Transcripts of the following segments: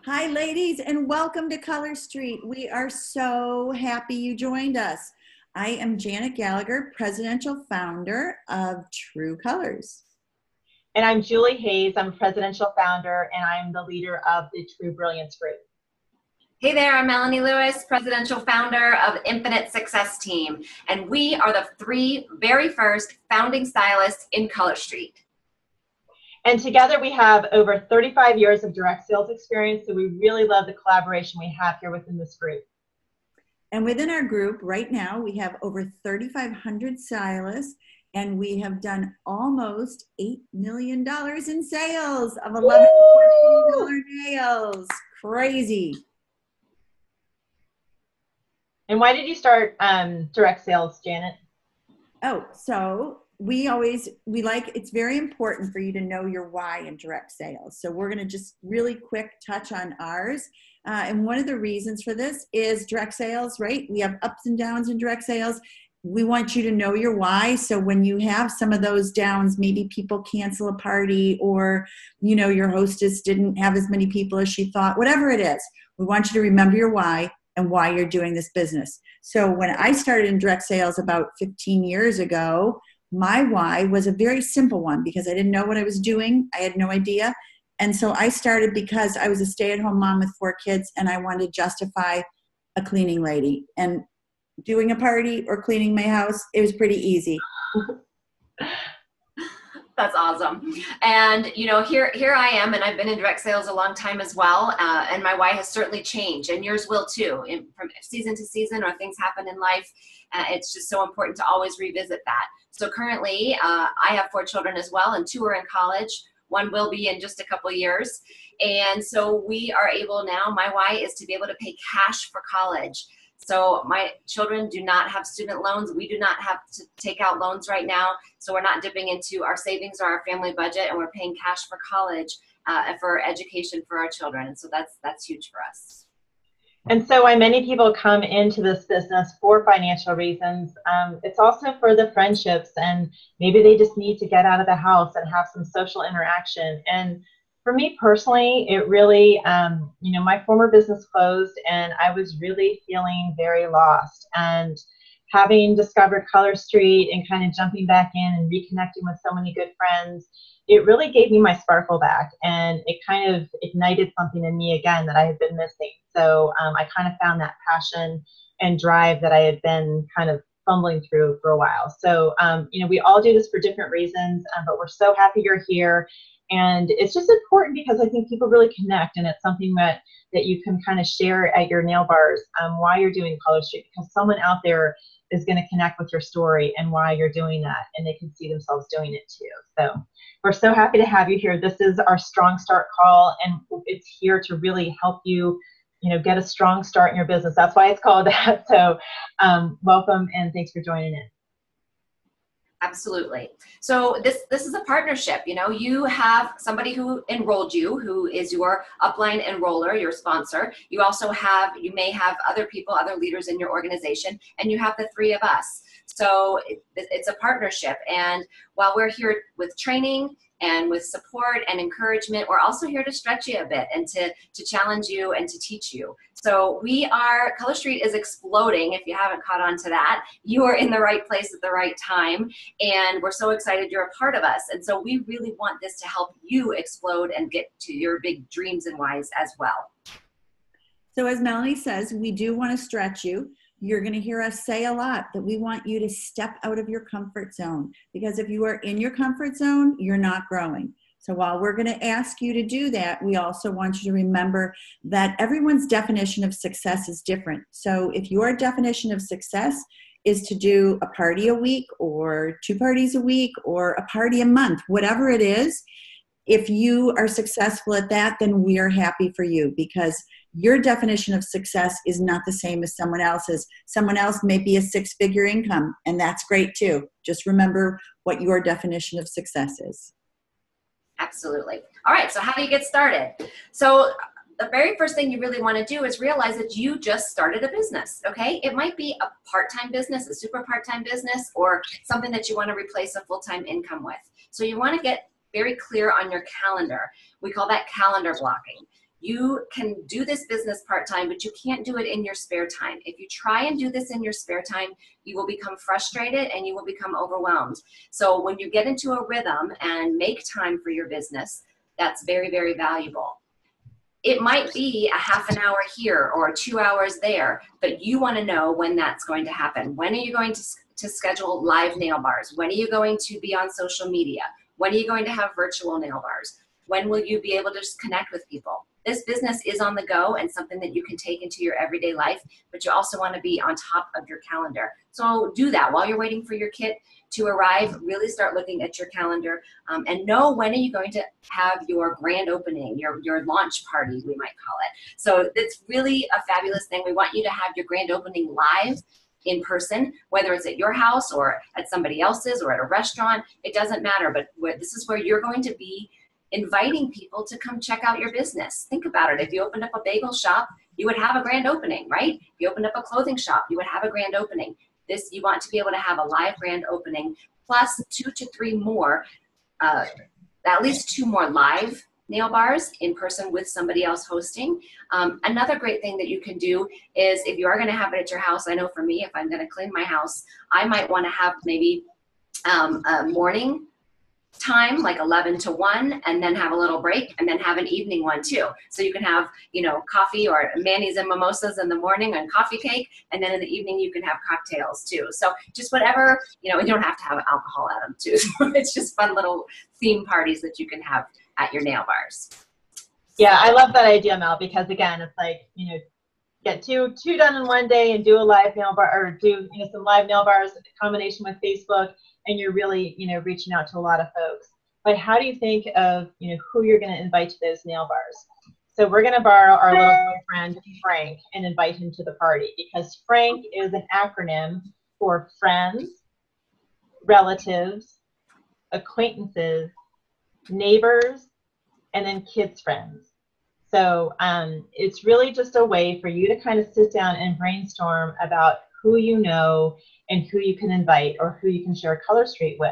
Hi, ladies, and welcome to Color Street. We are so happy you joined us. I am Janet Gallagher, presidential founder of True Colors. And I'm Julie Hayes. I'm presidential founder, and I'm the leader of the True Brilliance Group. Hey there, I'm Melanie Lewis, presidential founder of Infinite Success Team, and we are the very first founding stylists in Color Street. And together we have over 35 years of direct sales experience, so we really love the collaboration we have here within this group. And within our group right now, we have over 3,500 stylists, and we have done almost $8 million in sales of $11 nails. Crazy. And why did you start direct sales, Janet? Oh, so it's very important for you to know your why in direct sales. So we're going to just really quick touch on ours. And one of the reasons for this is direct sales, right? We have ups and downs in direct sales. We want you to know your why. So when you have some of those downs, maybe people cancel a party or, your hostess didn't have as many people as she thought, whatever it is, we want you to remember your why and why you're doing this business. So when I started in direct sales about 15 years ago, my why was a very simple one because I didn't know what I was doing. I had no idea. And so I started because I was a stay-at-home mom with 4 kids and I wanted to justify a cleaning lady. And doing a party or cleaning my house, it was pretty easy. That's awesome. And, here I am, and I've been in direct sales a long time as well. And my why has certainly changed, and yours will too. From season to season, or things happen in life, it's just so important to always revisit that. So currently, I have 4 children as well, and 2 are in college. 1 will be in just a couple years. And so we are able now, my why is to be able to pay cash for college. So my children do not have student loans. We do not have to take out loans right now. So we're not dipping into our savings or our family budget, and we're paying cash for college and for education for our children. And so that's huge for us. And so why many people come into this business for financial reasons, it's also for the friendships, and maybe they just need to get out of the house and have some social interaction. And for me personally, it really, my former business closed and I was really feeling very lost. And having discovered Color Street and kind of jumping back in and reconnecting with so many good friends, it really gave me my sparkle back, and it kind of ignited something in me again that I had been missing. So I kind of found that passion and drive that I had been kind of fumbling through for a while. So, we all do this for different reasons, but we're so happy you're here. And it's just important because I think people really connect, and it's something that you can kind of share at your nail bars why you're doing Color Street, because someone out there is going to connect with your story and why you're doing that, and they can see themselves doing it too. So we're so happy to have you here. This is our Strong Start call, and it's here to really help you, get a strong start in your business. That's why it's called that. So welcome, and thanks for joining in. Absolutely. So this is a partnership. You have somebody who enrolled you, who is your upline enroller, your sponsor. You may have other people, other leaders in your organization, and you have the 3 of us. So it's a partnership. And while we're here with training and with support and encouragement, we're also here to stretch you a bit and to challenge you and to teach you. So Color Street is exploding. If you haven't caught on to that, you are in the right place at the right time. And we're so excited you're a part of us. And so we really want this to help you explode and get to your big dreams and whys as well. So as Melanie says, we do want to stretch you. You're going to hear us say a lot that we want you to step out of your comfort zone, because if you are in your comfort zone, you're not growing. So while we're going to ask you to do that, we also want you to remember that everyone's definition of success is different. So if your definition of success is to do a party a week or 2 parties a week or a party a month, whatever it is, if you are successful at that, then we are happy for you, because your definition of success is not the same as someone else's. Someone else may be a 6-figure income, and that's great too. Just remember what your definition of success is. Absolutely. All right, so how do you get started? So the very first thing you really want to do is realize that you just started a business, okay? It might be a part-time business, a super part-time business, or something that you want to replace a full-time income with. So you want to get very clear on your calendar. We call that calendar blocking. You can do this business part-time, but you can't do it in your spare time. If you try and do this in your spare time, you will become frustrated and you will become overwhelmed. So when you get into a rhythm and make time for your business, that's very, very valuable. It might be a half an hour here or 2 hours there, but you want to know when that's going to happen. When are you going to schedule live nail bars? When are you going to be on social media? When are you going to have virtual nail bars? When will you be able to just connect with people? This business is on the go and something that you can take into your everyday life, but you also want to be on top of your calendar. So do that while you're waiting for your kit to arrive. Really start looking at your calendar and know when are you going to have your grand opening, your launch party, we might call it. So it's really a fabulous thing. We want you to have your grand opening live in person, whether it's at your house or at somebody else's or at a restaurant. It doesn't matter, but this is where you're going to be inviting people to come check out your business. Think about it. If you opened up a bagel shop, you would have a grand opening, right? If you opened up a clothing shop, you would have a grand opening. You want to be able to have a live grand opening, plus 2 to 3 more, at least 2 more live nail bars in person with somebody else hosting. Another great thing that you can do is if you are going to have it at your house, I know for me, if I'm going to clean my house, I might want to have maybe a morning time, like 11 to 1, and then have a little break, and then have an evening one too. So you can have, coffee or manis and mimosas in the morning and coffee cake, and then in the evening you can have cocktails too. So just whatever, you don't have to have alcohol at them too. So it's just fun little theme parties that you can have at your nail bars. Yeah, I love that idea, Mel, because again, it's like, get two done in one day and do a live nail bar, or do some live nail bars in combination with Facebook, and you're really reaching out to a lot of folks. But how do you think of who you're going to invite to those nail bars? So we're going to borrow our little boyfriend Frank and invite him to the party, because Frank is an acronym for friends, relatives, acquaintances, neighbors, and then kids' friends. So it's really just a way for you to kind of sit down and brainstorm about who you know and who you can invite or who you can share Color Street with.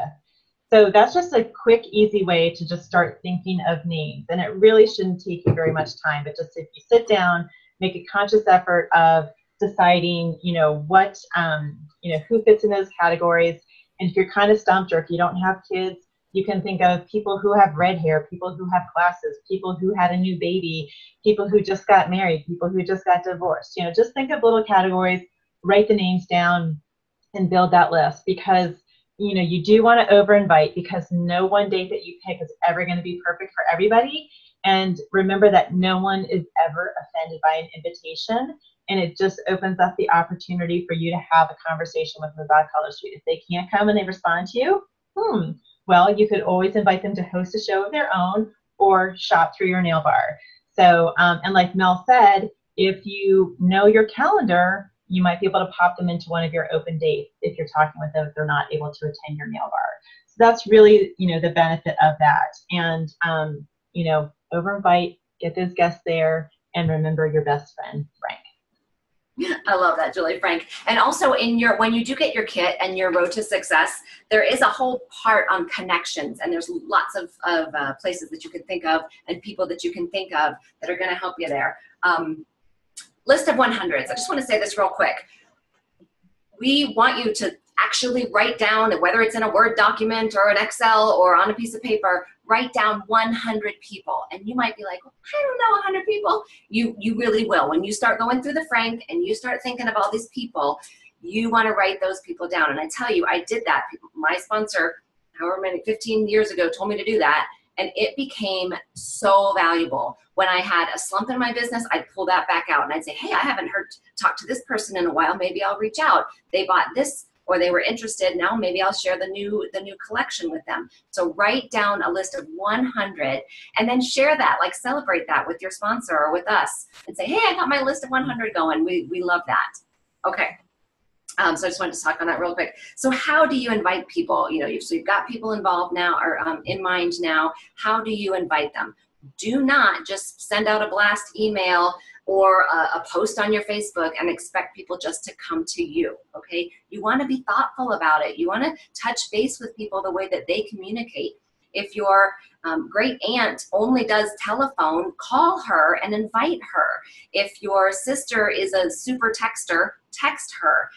So that's just a quick, easy way to just start thinking of names. And it really shouldn't take you very much time, but just if you sit down, make a conscious effort of deciding, what, who fits in those categories. And if you're kind of stumped, or if you don't have kids, you can think of people who have red hair, people who have glasses, people who had a new baby, people who just got married, people who just got divorced. Just think of little categories, write the names down, and build that list, because you do want to over invite, because no one date that you pick is ever going to be perfect for everybody. And remember that no one is ever offended by an invitation, and it just opens up the opportunity for you to have a conversation with them about Color Street. If they can't come and they respond to you, well, you could always invite them to host a show of their own or shop through your nail bar. So, and like Mel said, if you know your calendar, you might be able to pop them into one of your open dates if you're talking with them if they're not able to attend your nail bar. So that's really, the benefit of that. And, over invite, get those guests there, and remember your best friend, Frank. I love that, Julie. Frank. And also when you do get your kit and your road to success, there is a whole part on connections, and there's lots of places that you can think of and people that you can think of that are going to help you there. List of 100s. I just want to say this real quick. We want you to actually write down, whether it's in a Word document or an Excel or on a piece of paper, write down 100 people. And you might be like, I don't know 100 people. You really will. When you start going through the Frank and you start thinking of all these people, you want to write those people down. And I tell you, I did that. My sponsor, however many, 15 years ago, told me to do that. And it became so valuable. When I had a slump in my business, I'd pull that back out and I'd say, hey, I haven't talked to this person in a while. Maybe I'll reach out. They bought this, or they were interested. Now maybe I'll share the new collection with them. So write down a list of 100 and then share that, like celebrate that with your sponsor or with us and say, hey, I got my list of 100 going. We love that. Okay. So I just wanted to talk on that real quick. So how do you invite people? So you've got people involved now, or in mind now. How do you invite them? Do not just send out a blast email or a post on your Facebook and expect people just to come to you, okay? You want to be thoughtful about it. You want to touch base with people the way that they communicate. If your great aunt only does telephone, call her and invite her. If your sister is a super texter, text her,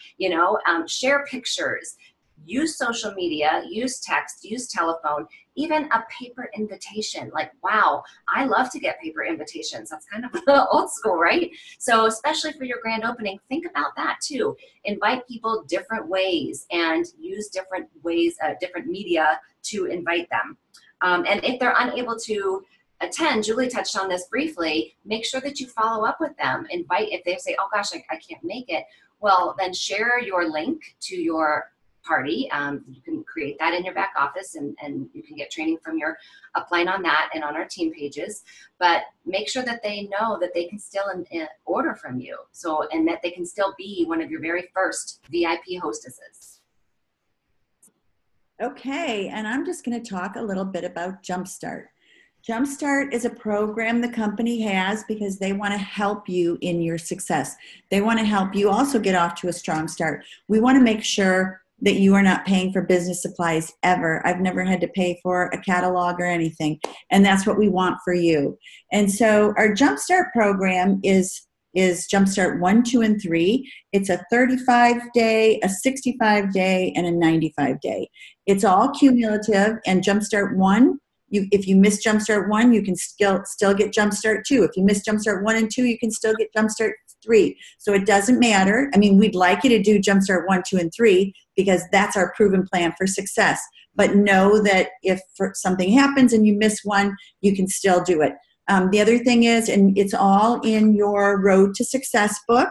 share pictures, use social media, use text, use telephone, even a paper invitation. Like, wow, I love to get paper invitations. That's kind of old school, right? So especially for your grand opening, think about that too. Invite people different ways and use different ways, different media to invite them. And if they're unable to attend, Julie touched on this briefly, make sure that you follow up with them. If they say, oh gosh, I can't make it, well, then share your link to your party. You can create that in your back office, and you can get training from your upline on that and on our team pages. But make sure that they know that they can still order from you, and that they can still be one of your very first VIP hostesses. Okay, and I'm just going to talk a little bit about Jumpstart. Jumpstart is a program the company has because they want to help you in your success. They want to help you also get off to a strong start. We want to make sure that you are not paying for business supplies ever. I've never had to pay for a catalog or anything, and that's what we want for you. And so our Jumpstart program is Jumpstart 1, 2, and 3. It's a 35-day, a 65-day, and a 95-day. It's all cumulative, and Jumpstart 1, if you miss Jumpstart 1, you can still get Jumpstart 2. If you miss Jumpstart 1 and 2, you can still get Jumpstart 3. So it doesn't matter. I mean, we'd like you to do Jumpstart 1, 2, and 3 because that's our proven plan for success. But know that if something happens and you miss one, you can still do it. The other thing is, and it's all in your Road to Success book,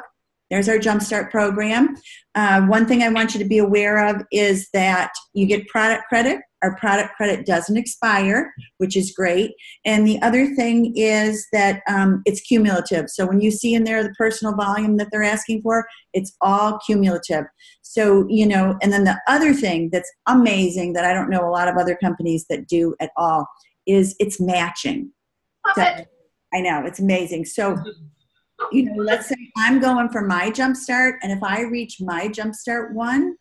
there's our Jumpstart program. One thing I want you to be aware of is that you get product credit. Our product credit doesn't expire, which is great. And the other thing is that it's cumulative. So when you see in there the personal volume that they're asking for, it's all cumulative. So, and then the other thing that's amazing that I don't know a lot of other companies that do at all is it's matching. So, I know, it's amazing. So, let's say I'm going for my Jumpstart, and if I reach my Jumpstart 1,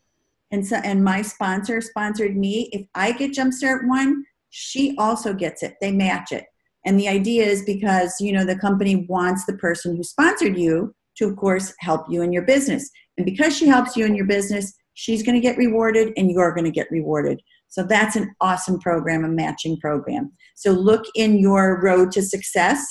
and my sponsor sponsored me, if I get Jumpstart 1, she also gets it. They match it. And the idea is because, the company wants the person who sponsored you to, of course, help you in your business. And because she helps you in your business, she's going to get rewarded and you're going to get rewarded. So that's an awesome program, a matching program. So look in your Road to Success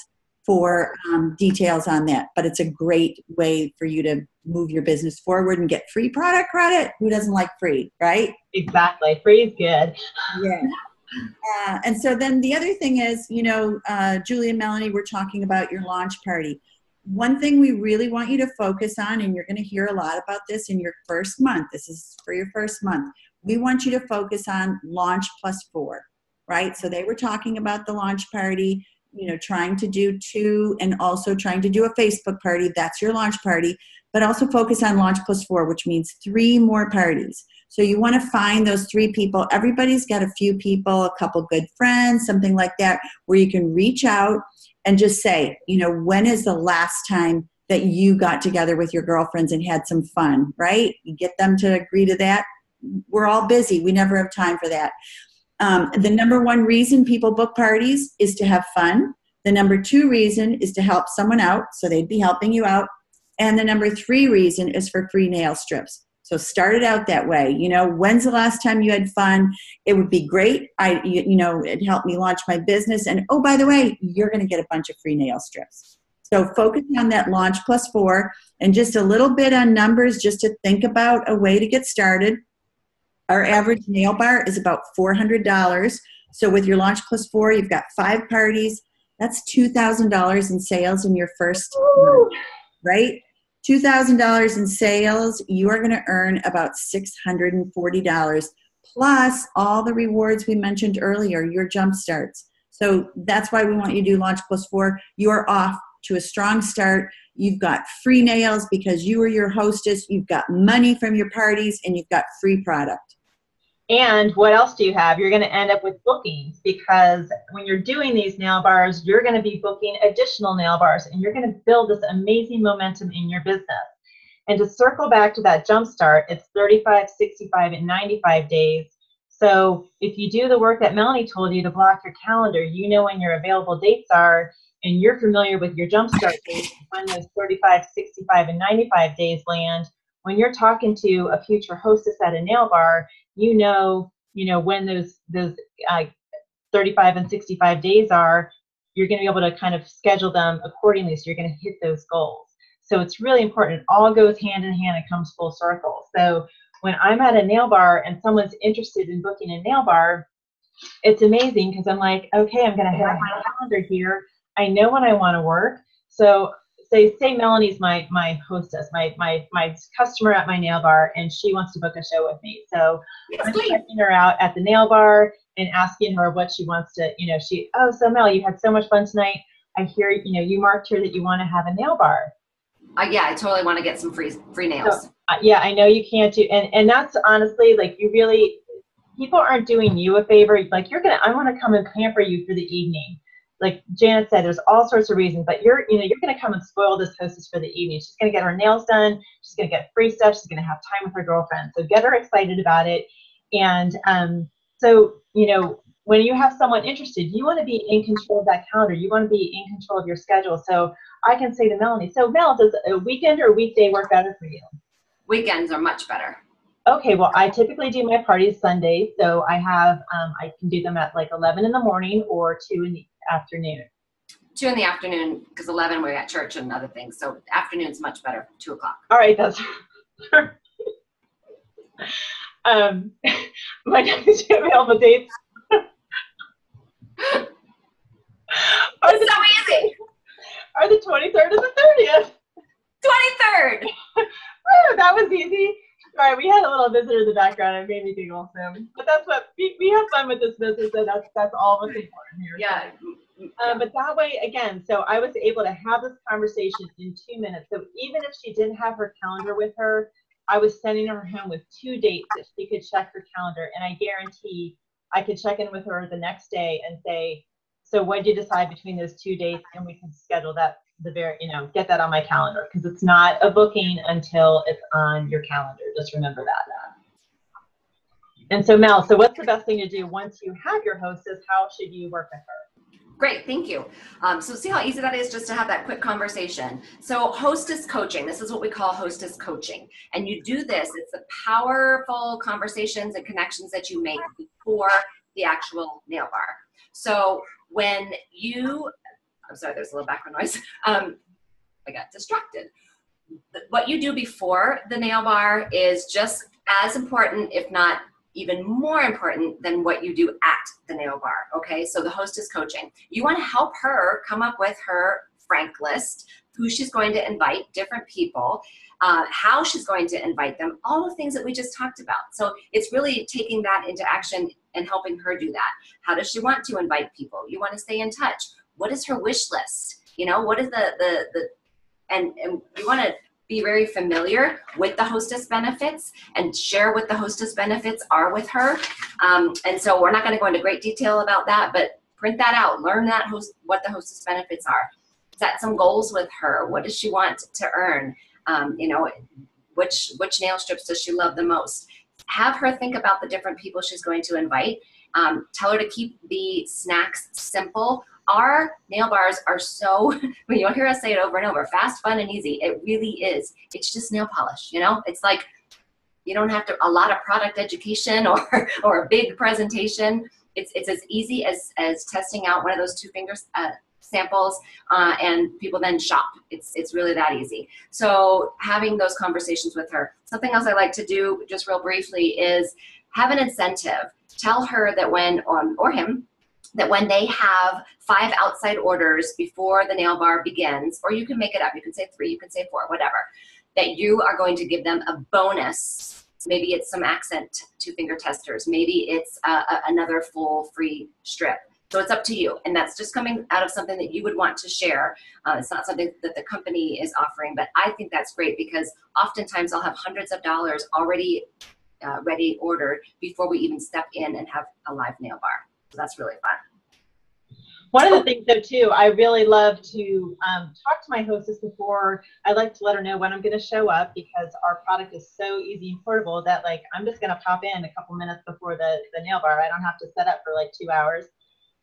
for details on that. But it's a great way for you to move your business forward and get free product credit. Who doesn't like free, right? Exactly. Free is good. Yeah. And so then the other thing is, Julie and Melanie were talking about your launch party. One thing we really want you to focus on, and you're going to hear a lot about this in your first month. This is for your first month. We want you to focus on launch +4, right? So they were talking about the launch party, trying to do 2 and also trying to do a Facebook party. That's your launch party. But also focus on launch +4, which means 3 more parties. So you want to find those 3 people. Everybody's got a few people, a couple good friends, something like that, where you can reach out and just say, when is the last time that you got together with your girlfriends and had some fun, right? You get them to agree to that. We're all busy. We never have time for that. The number 1 reason people book parties is to have fun. The number 2 reason is to help someone out, so they'd be helping you out. And the number 3 reason is for free nail strips. So start it out that way. When's the last time you had fun? It would be great. It helped me launch my business. And oh, by the way, you're going to get a bunch of free nail strips. So focus on that launch +4 and just a little bit on numbers just to think about a way to get started. Our average nail bar is about $400. So with your launch +4, you've got 5 parties. That's $2,000 in sales in your first month, right? $2,000 in sales, you are going to earn about $640 plus all the rewards we mentioned earlier, your jump starts. So that's why we want you to do launch +4. You're off to a strong start. You've got free nails because you are your hostess. You've got money from your parties and you've got free product. And what else do you have? You're going to end up with bookings because when you're doing these nail bars, you're going to be booking additional nail bars and you're going to build this amazing momentum in your business. And to circle back to that Jumpstart, it's 35, 65, and 95 days. So if you do the work that Melanie told you to block your calendar, you know when your available dates are, and you're familiar with your Jumpstart dates, when those 35, 65, and 95 days land. When you're talking to a future hostess at a nail bar, you know when those 35 and 65 days are. You're going to be able to kind of schedule them accordingly, so you're going to hit those goals. So it's really important. It all goes hand in hand and comes full circle. So when I'm at a nail bar and someone's interested in booking a nail bar, it's amazing because I'm like, okay, I'm going to have my calendar here. I know when I want to work. So say Melanie's my hostess, my customer at my nail bar, and she wants to book a show with me. So I'm checking her out at the nail bar and asking her what she wants to, so Mel, you had so much fun tonight. I hear, you marked here that you want to have a nail bar. Yeah, I totally want to get some free nails. So, yeah, I know you can't do, and that's honestly, like, people aren't doing you a favor. Like, I want to come and pamper you for the evening. Like Janet said, there's all sorts of reasons, but you're going to come and spoil this hostess for the evening. She's going to get her nails done. She's going to get free stuff. She's going to have time with her girlfriend. So get her excited about it. And so, when you have someone interested, you want to be in control of that calendar. You want to be in control of your schedule. So I can say to Melanie, so Mel, does a weekend or a weekday work better for you? Weekends are much better. Okay, well, I typically do my parties Sundays, so I can do them at like 11 in the morning or 2 in the afternoon. 2 in the afternoon, because 11 we're at church and other things, so afternoon's much better, 2 o'clock. All right, that's my next available dates it's so easy. Are the 23rd and the 30th. 23rd. Woo, that was easy. All right, we had a little visitor in the background. It made me giggle, so. But that's what we have fun with this business, so that's all what's important here. Yeah. But that way, again, so I was able to have this conversation in 2 minutes. So even if she didn't have her calendar with her, I was sending her home with 2 dates that she could check her calendar, and I guarantee I could check in with her the next day and say, so what did you decide between those 2 dates, and we can schedule that get that on my calendar, because it's not a booking until it's on your calendar. Just remember that. And so Mel, so what's the best thing to do once you have your hostess? How should you work with her? Great, thank you. So see how easy that is just to have that quick conversation. So hostess coaching, this is what we call hostess coaching. And you do this, it's the powerful conversations and connections that you make before the actual nail bar. So when I'm sorry, there's a little background noise. I got distracted. What you do before the nail bar is just as important, if not even more important, than what you do at the nail bar, okay? So the hostess coaching. You want to help her come up with her frank list, who she's going to invite, different people, how she's going to invite them, all the things that we just talked about. So it's really taking that into action and helping her do that. How does she want to invite people? You want to stay in touch. What is her wish list? What is and you want to be very familiar with the hostess benefits and share what the hostess benefits are with her. And so we're not going to go into great detail about that, but print that out, learn what the hostess benefits are. Set some goals with her. What does she want to earn? Which nail strips does she love the most? Have her think about the different people she's going to invite. Tell her to keep the snacks simple. Our nail bars are so, you'll hear us say it over and over, fast, fun, and easy. It really is. It's just nail polish, It's like you don't have a lot of product education or a big presentation. It's as easy as testing out one of those 2 fingers samples and people then shop. It's really that easy. So having those conversations with her. Something else I like to do just real briefly is have an incentive. Tell her that or him, that when they have 5 outside orders before the nail bar begins, or you can make it up, you can say 3, you can say 4, whatever, that you are going to give them a bonus. Maybe it's some accent 2-finger testers. Maybe it's another full free strip. So it's up to you. And that's just coming out of something that you would want to share. It's not something that the company is offering, but I think that's great because oftentimes I'll have hundreds of dollars already ready ordered before we even step in and have a live nail bar. So that's really fun. One of the things, though, too, I really love to talk to my hostess before. I like to let her know when I'm going to show up, because our product is so easy and portable that, like, I'm just going to pop in a couple minutes before the nail bar. I don't have to set up for like 2 hours.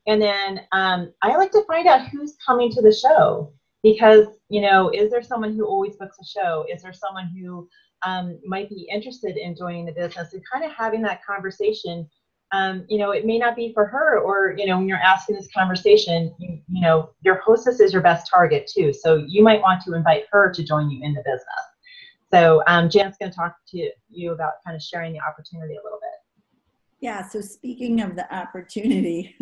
And then I like to find out who's coming to the show, because, you know, is there someone who always books a show? Is there someone who might be interested in joining the business, and kind of having that conversation? You know, it may not be for her, or, you know, when you're asking this conversation, you know, your hostess is your best target too. So you might want to invite her to join you in the business. So Jan's going to talk to you about kind of sharing the opportunity a little bit. Yeah, so speaking of the opportunity,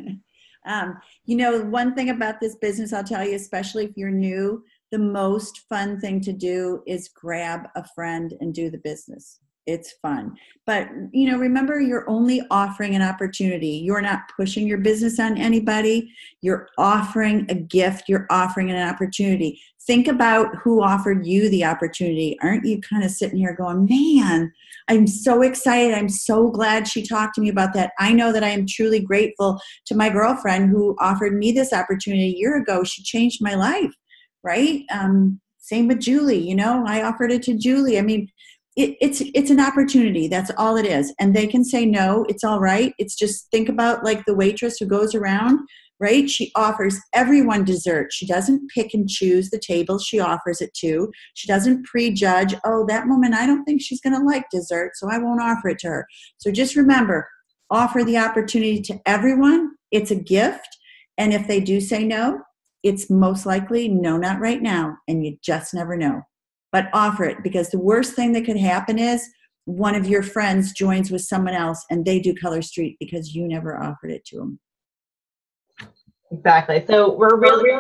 you know, one thing about this business, I'll tell you, especially if you're new, the most fun thing to do is grab a friend and do the business. It's fun. But, you know, remember, you're only offering an opportunity. You're not pushing your business on anybody. You're offering a gift. You're offering an opportunity. Think about who offered you the opportunity. Aren't you kind of sitting here going, man, I'm so excited. I'm so glad she talked to me about that. I know that I am truly grateful to my girlfriend who offered me this opportunity a year ago. She changed my life, right? Same with Julie. You know, I offered it to Julie. I mean, it's an opportunity. That's all it is. And they can say no. It's all right. It's just, think about like the waitress who goes around, right? She offers everyone dessert. She doesn't pick and choose the table she offers it to. She doesn't prejudge, oh, that woman, I don't think she's going to like dessert, so I won't offer it to her. So just remember, offer the opportunity to everyone. It's a gift. And if they do say no, it's most likely no, not right now. And you just never know. But offer it, because the worst thing that could happen is one of your friends joins with someone else and they do Color Street because you never offered it to them. Exactly. So we're really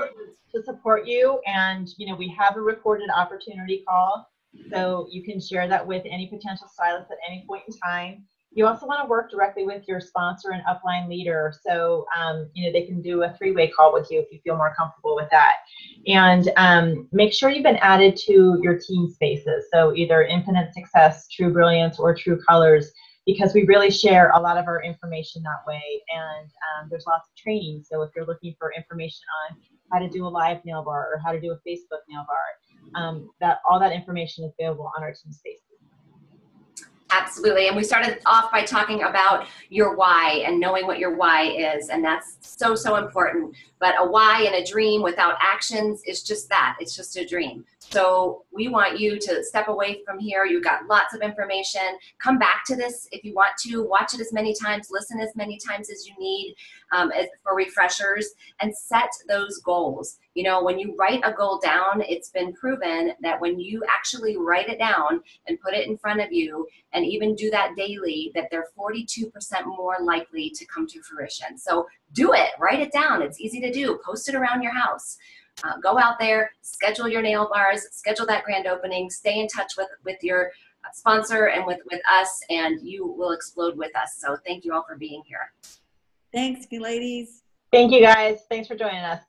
to support you, and, you know, we have a recorded opportunity call, so you can share that with any potential stylists at any point in time. You also want to work directly with your sponsor and upline leader, so you know, they can do a 3-way call with you if you feel more comfortable with that. And make sure you've been added to your team spaces, so either Infinite Success, True Brilliance, or True Colors, because we really share a lot of our information that way. And there's lots of training, so if you're looking for information on how to do a live nail bar or how to do a Facebook nail bar, all that information is available on our team spaces. Absolutely. And we started off by talking about your why and knowing what your why is. And that's so, so important. But a why and a dream without actions is just that. It's just a dream. So we want you to step away from here. You've got lots of information. Come back to this if you want to. Watch it as many times. Listen as many times as you need for refreshers, and set those goals. You know, when you write a goal down, it's been proven that when you actually write it down and put it in front of you, and even do that daily, that they're 42% more likely to come to fruition. So do it. Write it down. It's easy to do. Post it around your house. Go out there, schedule your nail bars, schedule that grand opening, stay in touch with your sponsor and with us, and you will explode with us. So thank you all for being here. Thanks, ladies. Thank you, guys. Thanks for joining us.